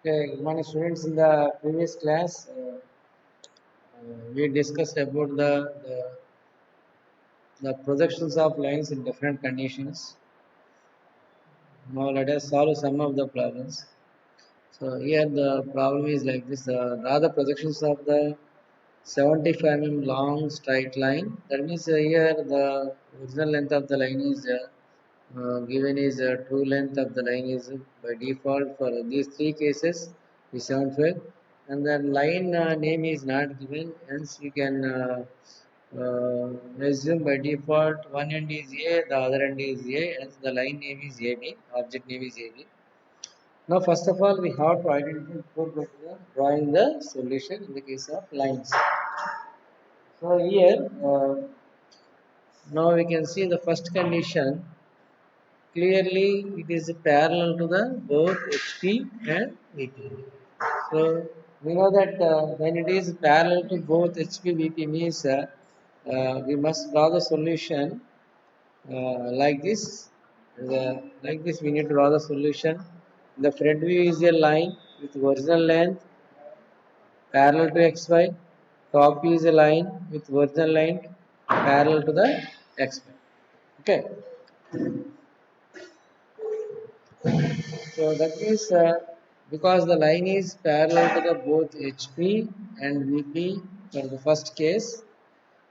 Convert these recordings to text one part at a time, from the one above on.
Okay, good morning students. In the previous class, we discussed about the projections of lines in different conditions. Now let us solve some of the problems. So here the problem is like this: draw the projections of the 75 mm long straight line. That means here the original length of the line is given is true length of the line is by default for these three cases is 75, and the line name is not given, hence we can assume by default one end is A, the other end is A, hence the line name is AB, object name is AB. Now first of all we have to identify before going to drawing the solution in the case of lines. So here now we can see the first condition. Clearly, it is parallel to the both HP and VP. So we know that when it is parallel to both HP VP means we must draw the solution like this. Like this, we need to draw the solution. The front view is a line with original length parallel to XY. Top view is a line with original length parallel to the XY. Okay. So that means because the line is parallel to the both HP and VP for the first case,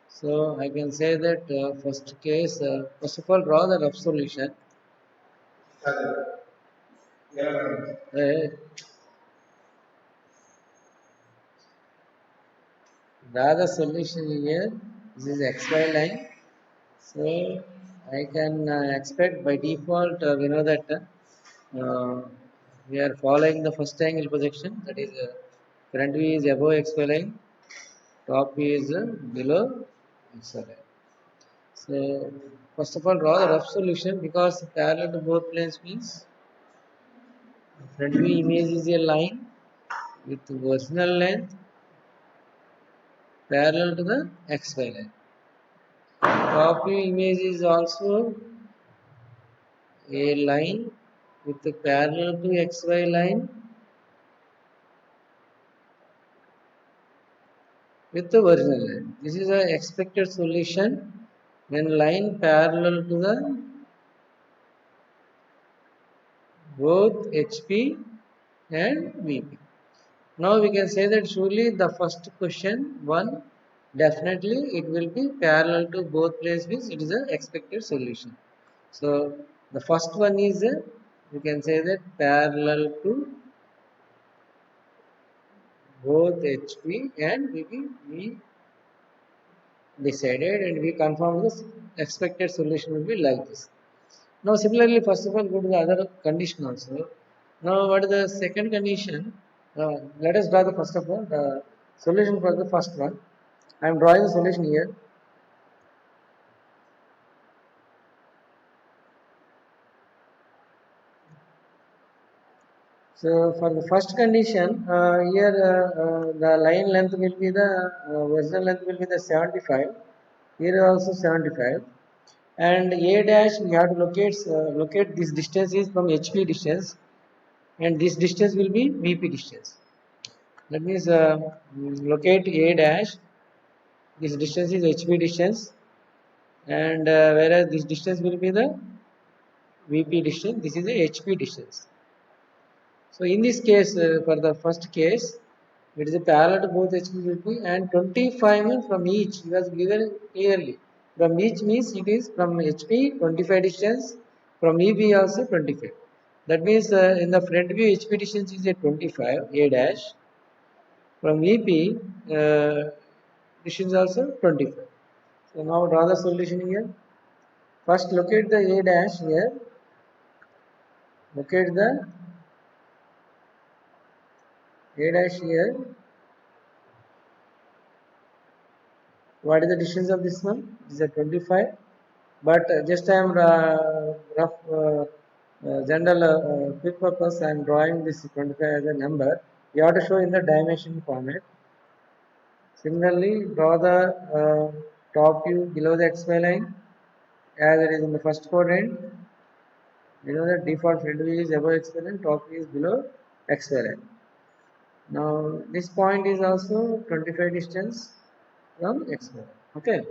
so I can say that first case, first of all draw the rough solution. Draw the solution here. This is XY line. So I can expect by default we know that we are following the first angle projection, that is front view is above XY line, top view is below XY line. So first of all draw the rough solution, because parallel to both planes means front view image is a line with original length parallel to the XY line. Top view image is also a line with the parallel to XY line with the original line. This is an expected solution when line parallel to the both HP and VP. Now we can say that surely the first question one, definitely it will be parallel to both planes means it is an expected solution. So the first one is we can say that parallel to both HP and VP. We decided and we confirmed this expected solution will be like this. Now similarly, first of all go to the other condition also. Now what is the second condition? Let us draw the first of all the solution for the first one. I am drawing the solution here. So for the first condition, here the line length will be the original length will be the 75. Here also 75, and A dash we have to locate this distance is from HP distance, and this distance will be VP distance. That means locate A dash. This distance is HP distance, and whereas this distance will be the VP distance. This is the HP distance. So in this case, for the first case, it is a parallel to both HP and VP, and 25 means from each. It was given clearly. From each means it is from HP 25 distance, from VP also 25. That means in the front view HP distance is a 25 A dash. From VP distance also 25. So now draw the solution here. First locate the A dash here. Locate the A dash here. What is the distance of this one? It is a 25. But just I am rough general quick purpose. I am drawing this 25 as a number. You have to show in the dimension format. Similarly, draw the top view below the XY line as it is in the first quadrant. You know that default front view is above XY line, top view is below XY line. Now this point is also 25 distance from x1. Okay.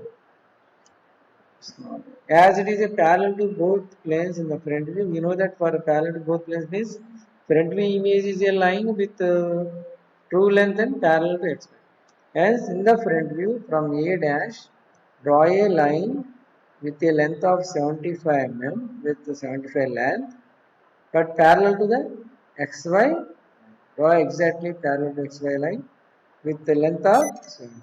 As it is a parallel to both planes in the front view, we know that for a parallel to both planes means front view image is a line with true length and parallel to x. Hence, in the front view from A dash, draw a line with a length of 75 mm with 75 length, but parallel to the xy, draw exactly parallel to xy line with the length of 75.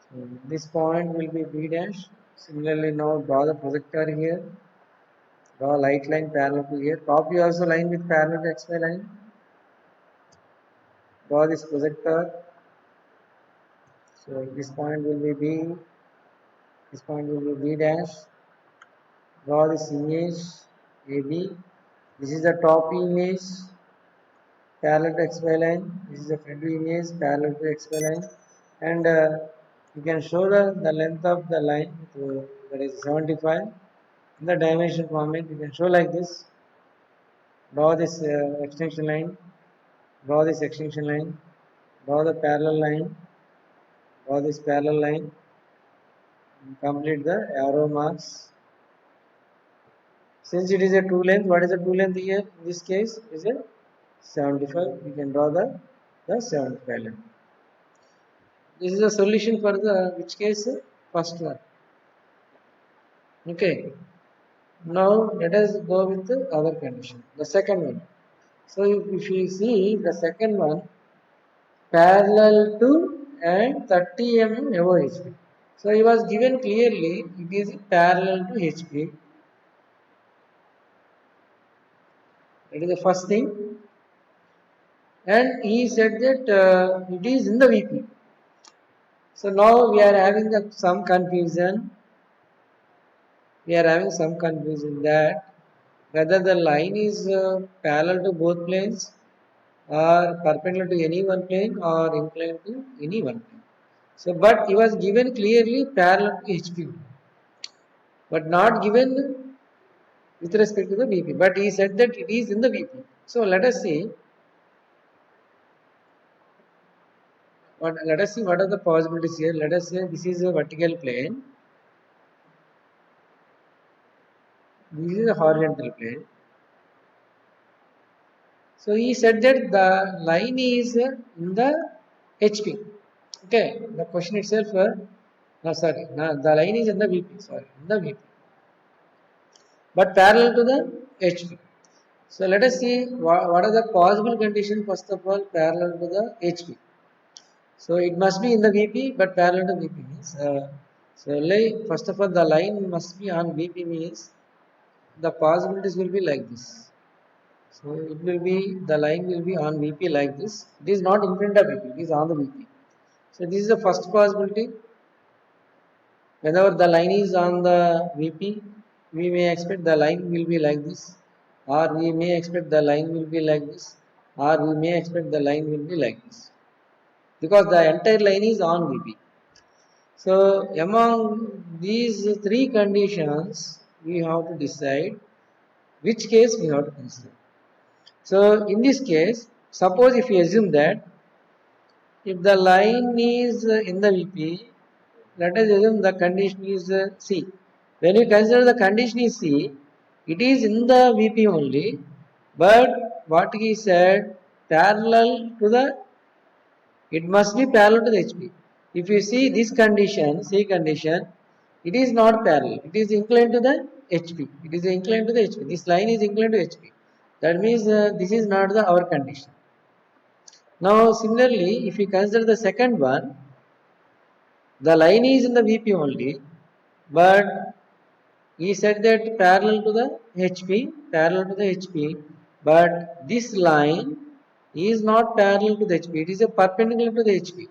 So this point will be B dash. Similarly, now draw the projector here. Draw a light line parallel to here. Copy also line with parallel to XY line. Draw this projector. So this point will be B. This point will be B dash. Draw this image AB. This is the top image parallel to XY line. This is the front view image parallel to XY line. And you can show the length of the line. So that is 75. In the dimension format, you can show like this. Draw this extension line. Draw this extension line. Draw the parallel line. Draw this parallel line. Complete the arrow marks. Since it is a two length, what is the two length here? In this case, is a 75. We can draw the 75 length. This is the solution for the which case? First one. Okay. Now let us go with the other condition. The second one. So if you see the second one, parallel to and 30 mm above HP. So he was given clearly it is parallel to HP. That is the first thing. And he said that it is in the VP. So now we are having some confusion. We are having some confusion that whether the line is parallel to both planes or perpendicular to any one plane or inclined to any one plane. So, but he was given clearly parallel to HP, but not given with respect to the VP. But he said that it is in the VP. So let us see. Let us see what are the possibilities here. Let us say this is a vertical plane. This is a horizontal plane. So he said that the line is in the HP. Okay, the question itself. No, sorry, no, the line is in the VP. Sorry, in the VP, but parallel to the HP. So let us see what are the possible conditions. First of all, parallel to the HP. So it must be in the VP, but parallel to VP means. So first of all, the line must be on VP means the possibilities will be like this. So it will be the line will be on VP like this. It is not in front of VP, it is on the VP. So this is the first possibility. Whenever the line is on the VP, we may expect the line will be like this, or we may expect the line will be like this, or we may expect the line will be like this, because the entire line is on VP. So among these three conditions, we have to decide which case we have to consider. So in this case, suppose if you assume that if the line is in the VP, let us assume the condition is C. When you consider the condition is C, it is in the VP only, but what he said, parallel to the, it must be parallel to the HP. If you see this condition, C condition, it is not parallel, it is inclined to the HP. It is inclined to the HP. This line is inclined to HP. That means this is not our condition. Now similarly, if you consider the second one, the line is in the VP only, but he said that parallel to the HP, parallel to the HP, but this line is not parallel to the HP, it is a perpendicular to the HP.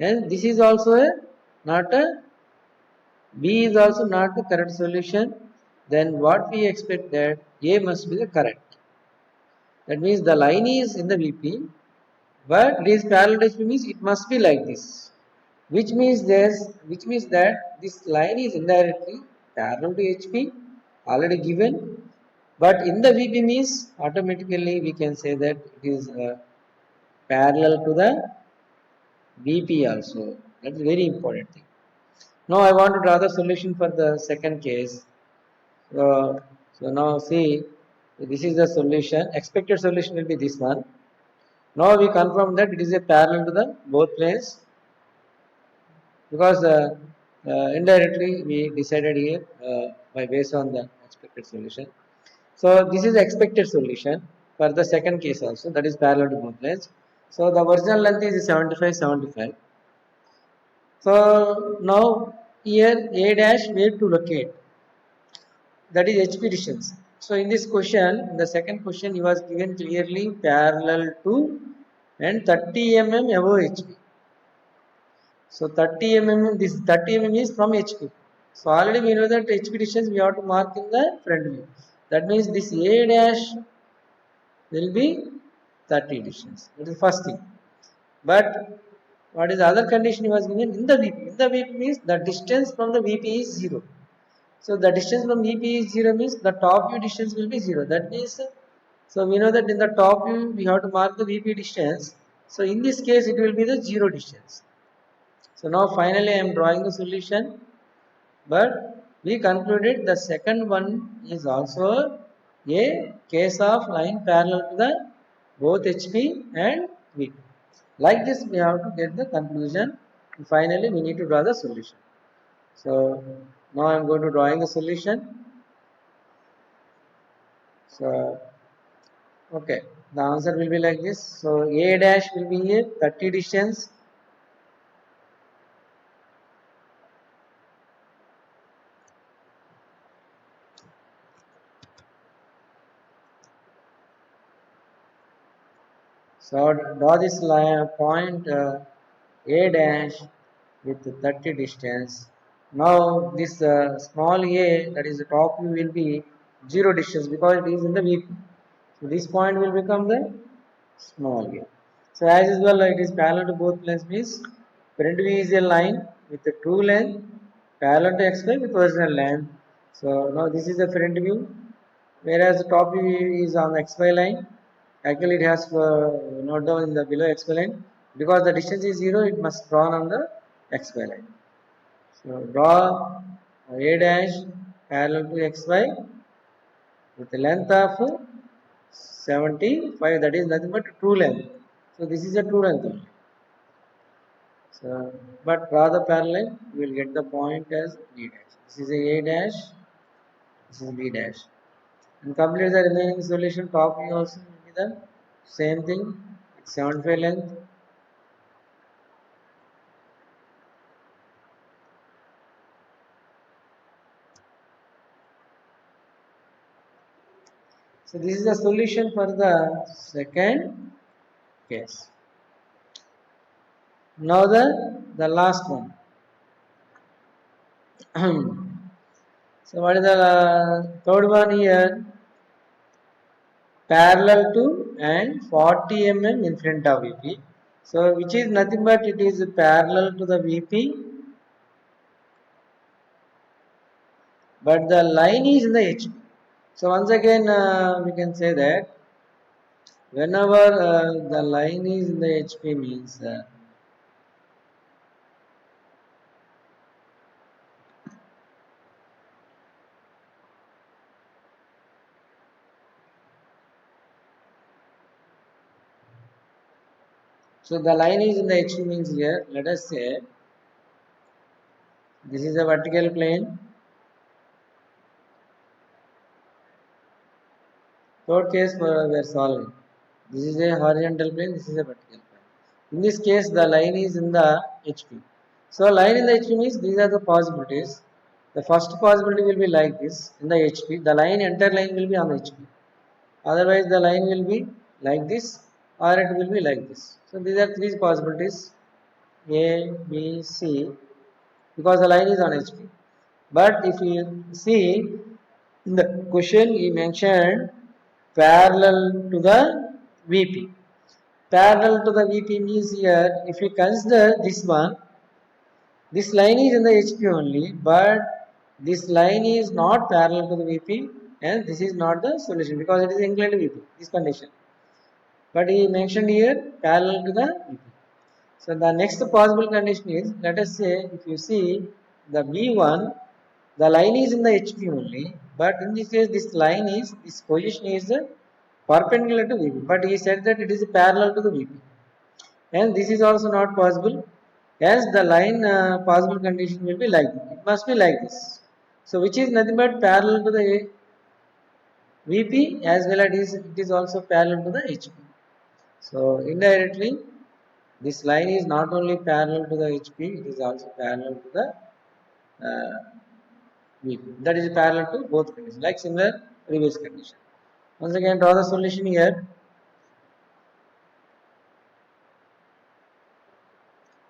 And this is also not a, B is also not the correct solution. Then what we expect that A must be the correct. That means the line is in the VP, but it is parallel to HP means it must be like this. Which means that this line is indirectly parallel to HP already given, But in the VP means automatically we can say that it is parallel to the VP also. That's a very important thing. Now I want to draw the solution for the second case. So now see, this is the solution. Expected solution will be this one. Now we confirm that it is a parallel to the both planes because indirectly we decided here by based on the expected solution. So this is the expected solution for the second case also, that is parallel to both planes. So the original length is 75, 75. So now here A dash where to locate, that is HP distance. So in this question, in the second question, he was given clearly parallel to and 30 mm above HP. So 30 mm, this 30 mm is from HP. So already we know that HP distance we have to mark in the front view. That means this A dash will be 30 distance. That is the first thing. But what is the other condition he was given? In the VP. In the VP means the distance from the VP is 0. So the distance from VP is 0 means the top view distance will be 0. That means, so we know that in the top view we have to mark the VP distance. So in this case it will be the 0 distance. So now finally I am drawing the solution. But we concluded the second one is also a case of line parallel to the both HP and VP. Like this we have to get the conclusion. And finally we need to draw the solution. So now I am going to drawing the solution. So okay, the answer will be like this. So A dash will be here 30 distance. So draw this line point A dash with 30 distance. Now this small a, that is the top view, will be 0 distance because it is in the VP. So this point will become the small a. So as usual it is parallel to both planes means front view is a line with the true length parallel to xy with original length. So now this is the front view, whereas the top view is on the xy line. Actually it has note down in the below xy line because the distance is 0, it must drawn on the xy line. So draw a dash parallel to xy with the length of 75, that is nothing but true length. So this is a true length only. So but draw the parallel, you will get the point as B dash. This is a dash, this is B dash. And complete the remaining solution. Top view also will be the same thing, 75 length. So this is the solution for the second case. Now the last one. So what is the third one here? Parallel to and 40 mm in front of VP. So which is nothing but it is parallel to the VP, but the line is in the HP. So once again we can say that whenever the line is in the HP means so the line is in the HP means here, let us say this is a vertical plane. Third case we are solving. This is a horizontal plane, this is a vertical plane. In this case, the line is in the HP. So line in the HP means these are the possibilities. The first possibility will be like this in the HP. The line, entire line will be on HP. Otherwise, the line will be like this or it will be like this. So these are three possibilities, A, B, C, because the line is on HP. But if you see in the question, he mentioned parallel to the VP. Parallel to the VP means here, if you consider this one, this line is in the HP only, but this line is not parallel to the VP. and this is not the solution because it is inclined to VP, this condition. But he mentioned here parallel to the VP. So the next possible condition is, let us say if you see the V1, the line is in the HP only, but in this case this line is, this position is perpendicular to VP, but he said that it is parallel to the VP, and this is also not possible, as the line possible condition will be like this. It must be like this. So which is nothing but parallel to the VP as well as it is also parallel to the HP. So indirectly this line is not only parallel to the HP, it is also parallel to the VP. That is parallel to both conditions, like similar previous condition. Once again, draw the solution here.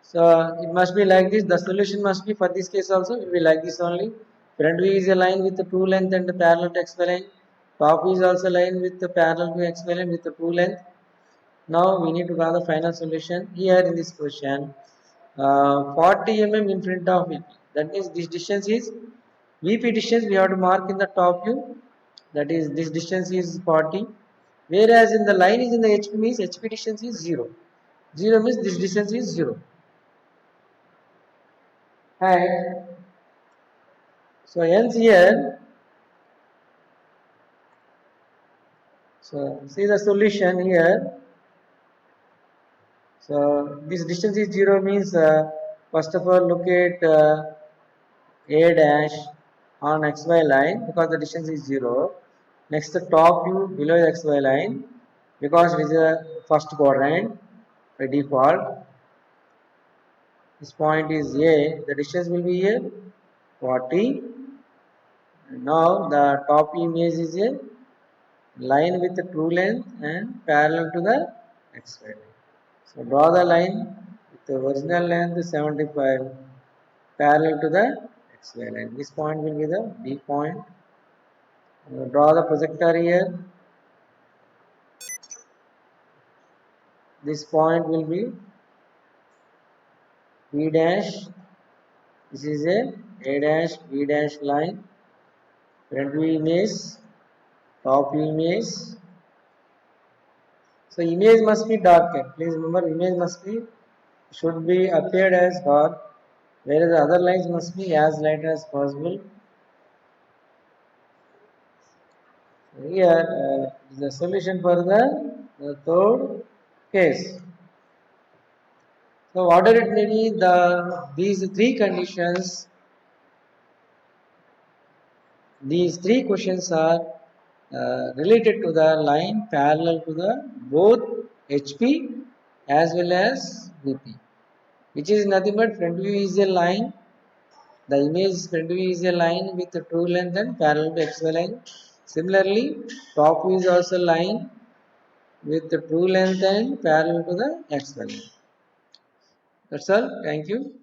So it must be like this. The solution must be for this case also it will be like this only. Front view is a line with the true length and the parallel to XY line. Top view is also a line with the parallel to XY line with the true length. Now we need to draw the final solution here in this question. 40 mm in front of VP. That means this distance is VP distance we have to mark in the top view. That is this distance is 40. Whereas in the line is in the HP means HP distance is 0. 0 means this distance is 0. And so hence here, so see the solution here. So this distance is 0 means first of all look at A dash on XY line because the distance is 0. Next the top view below the XY line because it is a first quadrant by default. This point is A, the distance will be here 40. Now the top image is a line with the true length and parallel to the XY line. So draw the line with the original length 75 parallel to the XY line. This point will be the B point. Draw the projector here. This point will be B dash. This is A dash B dash line. Front view image, top view image. So image must be darker. Please remember image must be should be appeared as dark, whereas the other lines must be as light as possible. So here the solution for the third case. So whatever it may be, these three conditions, these three questions are related to the line parallel to the both HP as well as VP, which is nothing but front view is a line. The image front view is a line with the true length and parallel to XY line. Similarly, top view is also line with the true length and parallel to the XY line. That's all. Thank you.